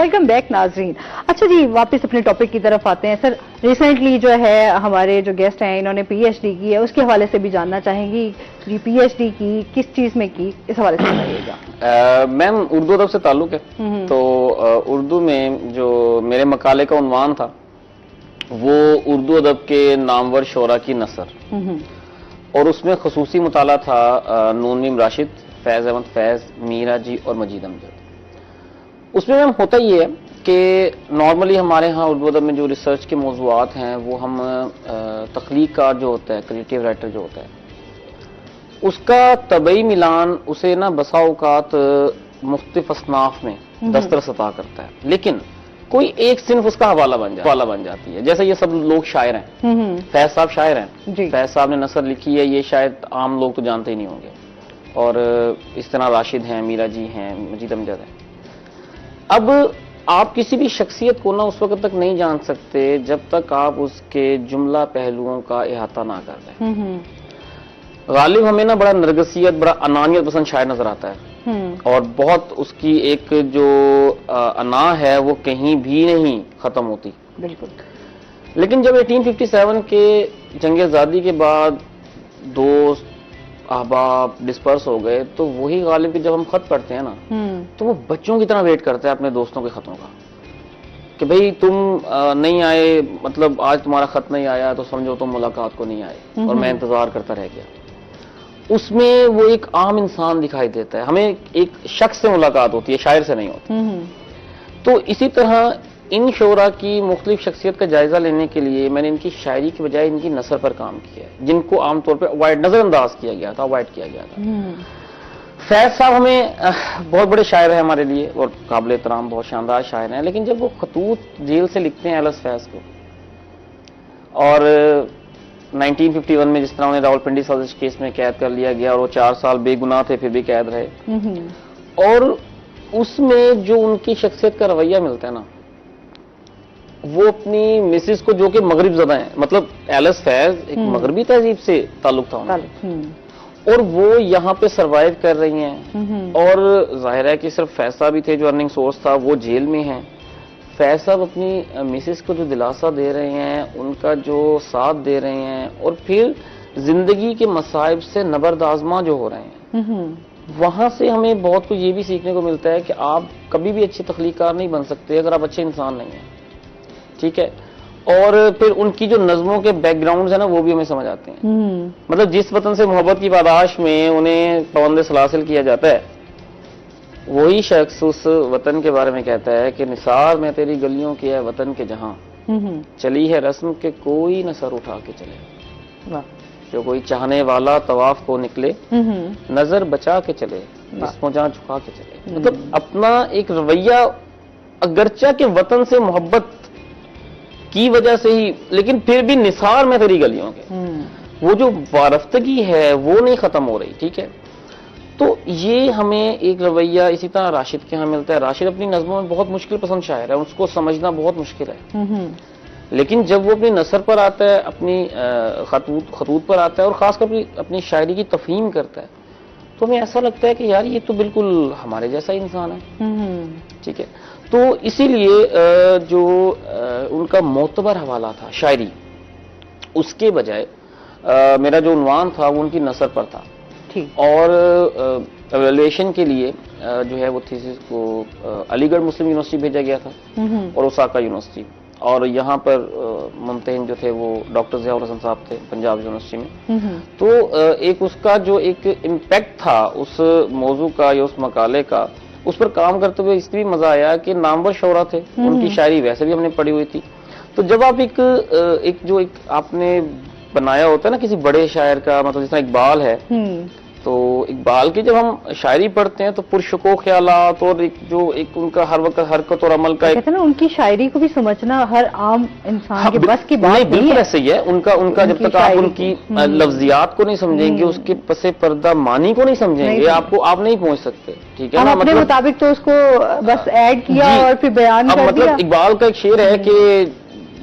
Welcome back नाजरीन। अच्छा जी, वापस अपने टॉपिक की तरफ आते हैं। सर, रिसेंटली जो है हमारे जो गेस्ट हैं इन्होंने पीएचडी की है, उसके हवाले से भी जानना चाहेंगी जी, पीएचडी की किस चीज में की, इस हवाले से बताइएगा। मैम, उर्दू अदब से ताल्लुक है, तो उर्दू में जो मेरे मकाले का उन्वान था वो उर्दू अदब के नामवर शोरा की नसर, और उसमें खसूसी मुताला था नून मीम राशिद, फैज अहमद फैज, मीरा जी और मजीद अमजद। उसमें मैम होता ये है कि नॉर्मली हमारे यहाँ उर्दू अदब में जो रिसर्च के मौज़ूआत हैं वो हम तख्लीक़कार जो होता है, क्रिएटिव राइटर जो होता है, उसका तबई मिलान उसे ना बसा औकात मुख्तलिफ असनाफ में दस्तरस अता करता है, लेकिन कोई एक सिर्फ उसका हवाला बन जाती है। जैसे ये सब लोग शायर हैं, फैज साहब शायर हैं, फैज साहब ने नसर लिखी है, ये शायद आम लोग तो जानते ही नहीं होंगे, और इस तरह राशिद हैं, मीरा जी हैं, मजीद अमजद हैं। अब आप किसी भी शख्सियत को ना उस वक्त तक नहीं जान सकते जब तक आप उसके जुमला पहलुओं का इहाता ना कर लें। गालिब हमें ना बड़ा नरगसियत, बड़ा अनानियत पसंद शायर नजर आता है, और बहुत उसकी एक जो अना है वो कहीं भी नहीं खत्म होती। बिल्कुल। लेकिन जब 1857 के जंग आज़ादी के बाद दोस्त अहबाब डिस्पर्स हो गए, तो वही गालिब की जब हम खत पढ़ते हैं ना, तो वो बच्चों की तरह वेट करता है अपने दोस्तों के खतों का, कि भाई तुम नहीं आए, मतलब आज तुम्हारा खत नहीं आया तो समझो तुम मुलाकात को नहीं आए, और मैं इंतजार करता रह गया। उसमें वो एक आम इंसान दिखाई देता है, हमें एक शख्स से मुलाकात होती है, शायर से नहीं होती। तो इसी तरह इन शोरा की मुख्तलिफ शख्सियत का जायजा लेने के लिए मैंने इनकी शायरी की बजाय इनकी नसर पर काम किया है, जिनको आमतौर पर अवॉइड, नजरअंदाज किया गया था, अवॉइड किया गया था। फैज साहब हमें बहुत बड़े शायर हैं हमारे लिए, और काबिल एहतराम बहुत शानदार शायर हैं, लेकिन जब वो खतूत जेल से लिखते हैं एलएस फैज को, और 1951 में जिस तरह उन्हें रावलपिंडी साजिश केस में कैद कर लिया गया, और वो 4 साल बेगुनाह थे फिर भी कैद रहे, और उसमें जो उनकी शख्सियत का रवैया मिलता है ना, वो अपनी मिसिस को, जो कि मगरिब ज़दा है, मतलब एलएस फैज एक मगरबी तहजीब से ताल्लुक था उनका, और वो यहाँ पे सरवाइव कर रही हैं, और जाहिर है कि सिर्फ फैज साहब भी थे जो अर्निंग सोर्स था, वो जेल में हैं। फैज साहब अपनी मिसिस को जो दिलासा दे रहे हैं, उनका जो साथ दे रहे हैं, और फिर जिंदगी के मसाइब से नबरदाजमा जो हो रहे हैं, वहां से हमें बहुत कुछ ये भी सीखने को मिलता है कि आप कभी भी अच्छे तख्लीकार नहीं बन सकते अगर आप अच्छे इंसान नहीं हैं, ठीक है। और फिर उनकी जो नज़मों के बैकग्राउंड है ना, वो भी हमें समझ आते हैं। मतलब जिस वतन से मोहब्बत की पादाश में उन्हें पाबंद सलासिल किया जाता है, वही शख्स उस वतन के बारे में कहता है कि निसार में तेरी गलियों की है वतन के जहां, चली है रस्म के कोई न सर उठा के चले, जो कोई चाहने वाला तवाफ को निकले, नजर बचा के चले, जिस्मो जहां झुका के चले। मतलब अपना एक रवैया, अगरचा के वतन से मोहब्बत की वजह से ही, लेकिन फिर भी निसार में तेरी गलियों के वो जो वारफ्तगी है वो नहीं खत्म हो रही, ठीक है। तो ये हमें एक रवैया इसी तरह राशिद के यहाँ मिलता है। राशिद अपनी नज़मों में बहुत मुश्किल पसंद शायर है, उसको समझना बहुत मुश्किल है, लेकिन जब वो अपनी नसर पर आता है, अपनी खतूत पर आता है, और खासकर अपनी शायरी की तफहीम करता है, तो हमें ऐसा लगता है कि यार ये तो बिल्कुल हमारे जैसा इंसान है, ठीक है। तो इसीलिए जो उनका मोतबर हवाला था शायरी, उसके बजाय मेरा जो उन्वान था वो उनकी नसर पर था, और एवैल्यूएशन के लिए जो है वो थीसिस को अलीगढ़ मुस्लिम यूनिवर्सिटी भेजा गया था, और ओसाका यूनिवर्सिटी, और यहाँ पर मुमतहिन जो थे वो डॉक्टर ज़िया उल हसन साहब थे पंजाब यूनिवर्सिटी में। तो एक उसका जो एक इम्पैक्ट था उस मौजू का या उस मकाले का, उस पर काम करते हुए इसलिए मजा आया कि नामवर शोरा थे, उनकी शायरी वैसे भी हमने पढ़ी हुई थी। तो जब आप एक आपने बनाया होता है ना किसी बड़े शायर का, मतलब जिस तरह इकबाल है, तो इकबाल की जब हम शायरी पढ़ते हैं तो पुरशको ख्यालात, और एक उनका हर वक्त हरकत और अमल का, कहते हैं ना, उनकी शायरी को भी समझना हर आम इंसान के बस की बात नहीं, बिल्कुल ऐसे ही है। उनका जब तक आप उनकी लफ्जियात को नहीं समझेंगे, उसके पसे पर्दा मानी को नहीं समझेंगे, आप नहीं पहुंच सकते, ठीक है ना। अपने मुताबिक तो उसको बस ऐड किया और फिर बयान कर दिया। मतलब इकबाल का एक शेर है कि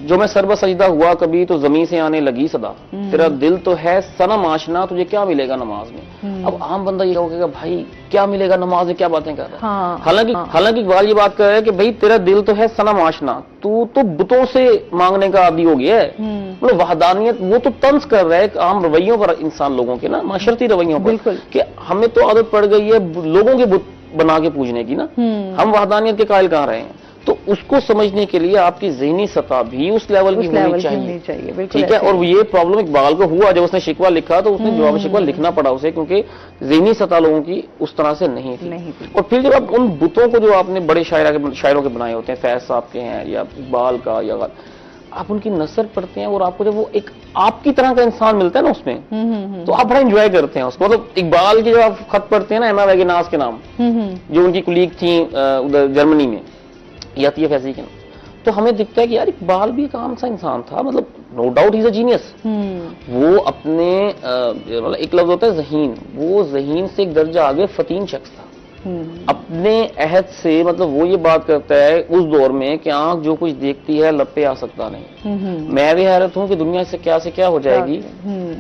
जो मैं सरब सजदा हुआ कभी तो जमीन से आने लगी सदा, तेरा दिल तो है सनम आशना, तुझे क्या मिलेगा नमाज में। अब आम बंदा ये कहेगा भाई क्या मिलेगा नमाज में, क्या बातें कर रहा है। हालांकि इकबाल ये बात कर रहा है कि भाई तेरा दिल तो है सनम आशना, तू तो बुतों से मांगने का आदी हो गया है। मतलब वहदानियत वो तो तंज कर रहा है आम रवैयों पर, इंसान लोगों के ना माशरती रवैयों पर, कि हमें तो आदत पड़ गई है लोगों के बुत बना के पूजने की ना, हम वहदानियत के कायल कहाँ रहे हैं। तो उसको समझने के लिए आपकी ज़हनी सतह भी उस लेवल की होनी चाहिए, ठीक है। और ये प्रॉब्लम इकबाल को हुआ जब उसने शिकवा लिखा, तो उसने जवाब शिकवा लिखना पड़ा उसे, क्योंकि ज़हनी सतह लोगों की उस तरह से नहीं थी। और फिर जब आप उन बुतों को जो आपने बड़े शायरों के बनाए होते हैं, फैज साहब के हैं या इकबाल का, या आप उनकी नसर पढ़ते हैं और आपको जब वो एक आपकी तरह का इंसान मिलता है ना उसमें, तो आप बड़ा एंजॉय करते हैं उसको। मतलब इकबाल की जब आप खत पढ़ते हैं ना एमा वैगनास के नाम, जो उनकी कुलीग थी उधर जर्मनी में, यातिया फैजी के नाम, तो हमें दिखता है कि यार इकबाल भी एक आम सा इंसान था। मतलब no doubt he is a genius. वो अपने मतलब एक लफ्ज होता है ज़हीन, वो ज़हीन से एक दर्जा आगे फतीन शख्स था अपने अहद से। मतलब वो ये बात करता है उस दौर में कि आंख जो कुछ देखती है लब पे आ सकता नहीं। मैं भी हैरत हूं कि दुनिया से क्या हो जाएगी।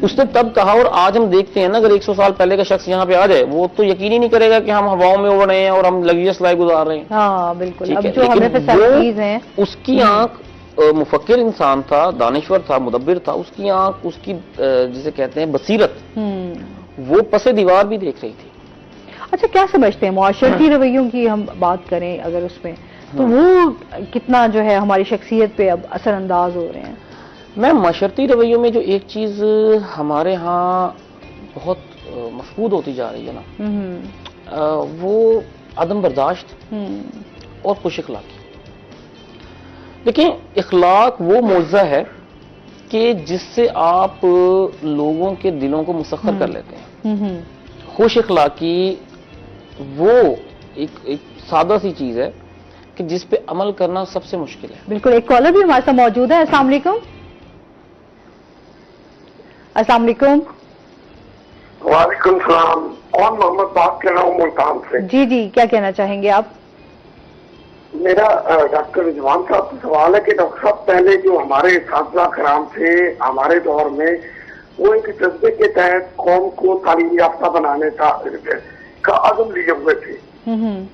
उसने तब कहा, और आज हम देखते हैं ना, अगर 100 साल पहले का शख्स यहाँ पे आ जाए, वो तो यकीन ही नहीं करेगा कि हम हवाओं में उड़ रहे हैं और हम लग्जरियस लाइफ गुजार रहे हैं। हाँ, बिल्कुल। अब जो हमें फैसिलिटीज हैं, उसकी आंख मुफक्किर इंसान था, दानिश्वर था, मुदब्बिर था, उसकी आंख, उसकी जिसे कहते हैं बसीरत, वो पसे दीवार भी देख रही थी। अच्छा, क्या समझते हैं मुआशरती रवैयों की हम बात करें अगर उसमें, तो वो कितना जो है हमारी शख्सियत पे अब असरअंदाज हो रहे हैं? मैं माशरती रवैयों में जो एक चीज हमारे यहाँ बहुत मफकूद होती जा रही है ना, वो अदम बर्दाश्त और खुश इखलाकी। देखिए, इखलाक वो मौज़ा है कि जिससे आप लोगों के दिलों को मुसख्खर कर लेते हैं। खुश इखलाकी वो एक सादा सी चीज है कि जिस पे अमल करना सबसे मुश्किल है। बिल्कुल। एक कॉलर भी हमारे साथ मौजूद है। अस्सलाम वालेकुम। अस्सलाम वालेकुम। वालेकुम सलाम। कौन मोहम्मद बात कर रहा हूँ मुल्तान से। जी जी, क्या कहना चाहेंगे आप? मेरा डॉक्टर रिजवान साहब से सवाल है कि डॉक्टर साहब, पहले जो हमारे साथीज़ा कराम थे हमारे दौर में, वो एक जज्बे के तहत कौम को तालीम याफ्ता बनाने का अज़म लिए हुए थे।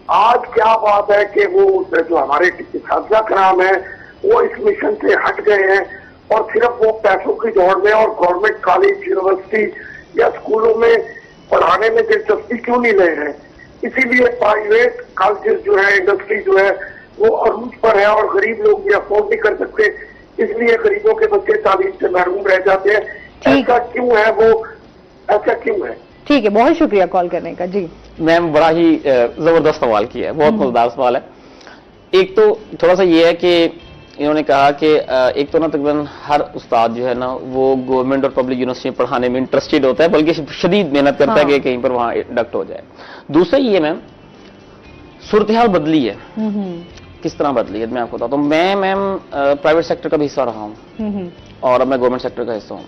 आज क्या बात है कि वो जो हमारे साथीज़ा कराम है वो इस मिशन से हट गए हैं और सिर्फ वो पैसों की दौड़ में और गवर्नमेंट कॉलेज, यूनिवर्सिटी या स्कूलों में पढ़ाने में दिलचस्पी क्यों नहीं ले रहे? इसीलिए प्राइवेट कॉलेज जो है, इंडस्ट्री जो है, वो अरूज पर है और गरीब लोग भी अफोर्ड नहीं कर सकते, इसलिए गरीबों के बच्चे तालीम से महरूम रह जाते हैं। ऐसा क्यों है? वो ऐसा क्यों है? ठीक है, बहुत शुक्रिया कॉल करने का। जी मैम, बड़ा ही जबरदस्त सवाल किया है, बहुत मजेदार सवाल है। एक तो थोड़ा सा ये है कि इन्होंने कहा कि एक तो ना तकरीबन हर उस्ताद जो है ना वो गवर्नमेंट और पब्लिक यूनिवर्सिटी में पढ़ाने में इंटरेस्टेड होता है, बल्कि शदीद मेहनत करता है कि कहीं पर वहां इंडक्ट हो जाए। दूसरा ये मैम, सूरत हाल बदली है। किस तरह बदली है मैं आपको बताता हूँ। मैं मैम प्राइवेट सेक्टर का भी हिस्सा रहा हूँ और अब मैं गवर्नमेंट सेक्टर का हिस्सा हूँ।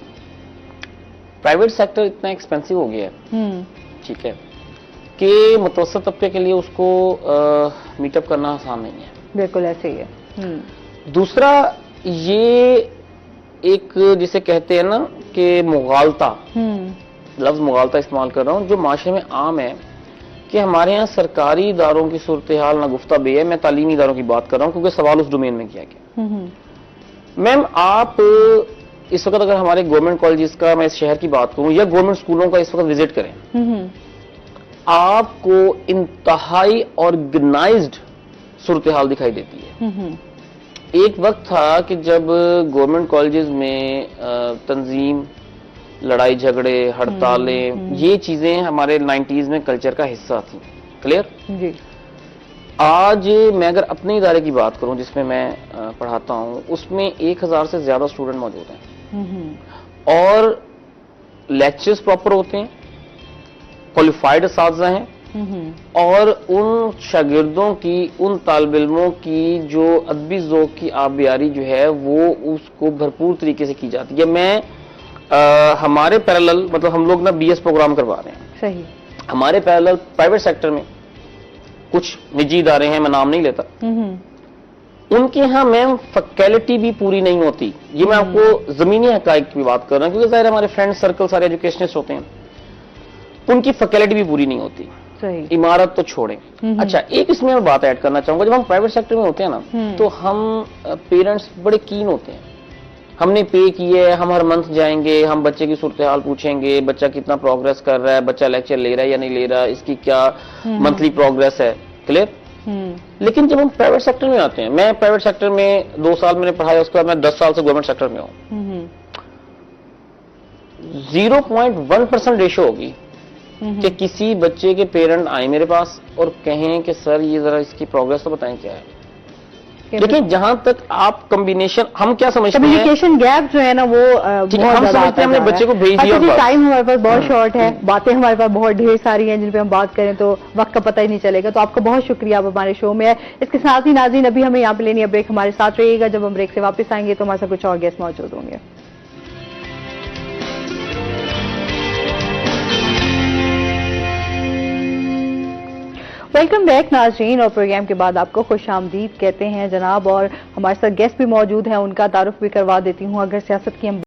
प्राइवेट सेक्टर इतना एक्सपेंसिव हो गया है, ठीक है, कि मुतवस्सित तबके के लिए उसको मीटअप करना आसान नहीं है। बिल्कुल ऐसे ही है। दूसरा ये एक जिसे कहते हैं ना कि मुगालता, लफ्ज मुगालता इस्तेमाल कर रहा हूं, जो माशरे में आम है कि हमारे यहाँ सरकारी इदारों की सूरत हाल ना गुफ्ता बे है। मैं तालीमी इदारों की बात कर रहा हूं क्योंकि सवाल उस डोमेन में किया गया। मैम, आप इस वक्त अगर हमारे गवर्नमेंट कॉलेजेस का, मैं इस शहर की बात करूं, या गवर्नमेंट स्कूलों का इस वक्त विजिट करें, आपको इंतहाई ऑर्गेनाइज्ड सूरत हाल दिखाई देती है। एक वक्त था कि जब गवर्नमेंट कॉलेजेस में तंजीम, लड़ाई झगड़े, हड़तालें, ये चीजें हमारे 90s में कल्चर का हिस्सा थी। क्लियर जी। आज मैं अगर अपने इदारे की बात करूं जिसमें मैं पढ़ाता हूं, उसमें 1000 से ज्यादा स्टूडेंट मौजूद हैं और लेक्चर्स प्रॉपर होते हैं, क्वालिफाइड असातिज़ा हैं और उन शागिर्दों की, उन तालिब इल्मों की जो अदबी ज़ौक़ की आबियारी जो है वो उसको भरपूर तरीके से की जाती है। मैं हमारे पैरेलल, मतलब हम लोग ना BS प्रोग्राम करवा रहे हैं। सही। हमारे पैरेलल प्राइवेट सेक्टर में कुछ निजी इदारे हैं, मैं नाम नहीं लेता, उनके यहाँ मैम फैकल्टी भी पूरी नहीं होती। ये मैं आपको जमीनी हकाइक की बात कर रहा हूँ, क्योंकि जाहिर हमारे फ्रेंड सर्कल सारे एजुकेशनिस्ट होते हैं, उनकी फैकल्टी भी पूरी नहीं होती। सही। इमारत तो छोड़ें। अच्छा, एक इसमें मैं बात ऐड करना चाहूंगा, जब हम प्राइवेट सेक्टर में होते हैं ना, तो हम पेरेंट्स बड़े कीन होते हैं, हमने पे किए है, हम हर मंथ जाएंगे, हम बच्चे की सूरत हाल पूछेंगे, बच्चा कितना प्रोग्रेस कर रहा है, बच्चा लेक्चर ले रहा है या नहीं ले रहा है, इसकी क्या मंथली प्रोग्रेस है, क्लियर। लेकिन जब हम प्राइवेट सेक्टर में आते हैं, मैं प्राइवेट सेक्टर में 2 साल मैंने पढ़ाया, उसके बाद मैं 10 साल से गवर्नमेंट सेक्टर में हूं, 0.1% रेशो होगी कि किसी बच्चे के पेरेंट आए मेरे पास और कहें कि सर ये जरा इसकी प्रोग्रेस तो बताएं क्या है। लेकिन जहां तक आप कॉम्बिनेशन, हम क्या समझते हैं, कम्युनिकेशन गैप जो है ना वो बहुत हम समझते हैं हमने बच्चे को भेज दिया, टाइम हमारे पास बहुत शॉर्ट है, बातें हमारे पास बहुत ढेर सारी हैं जिन पे हम बात करें तो वक्त का पता ही नहीं चलेगा। तो आपका बहुत शुक्रिया, आप हमारे शो में है। इसके साथ ही नाज़रीन, अभी हमें यहाँ पे लेनी है ब्रेक, हमारे साथ रहिएगा। जब हम ब्रेक से वापस आएंगे तो हमारे साथ कुछ और गेस्ट मौजूद होंगे। वेलकम बैक नाज़रीन, और प्रोग्राम के बाद आपको खुशामदीद कहते हैं जनाब। और हमारे साथ गेस्ट भी मौजूद हैं, उनका तारुफ भी करवा देती हूँ। अगर सियासत की हम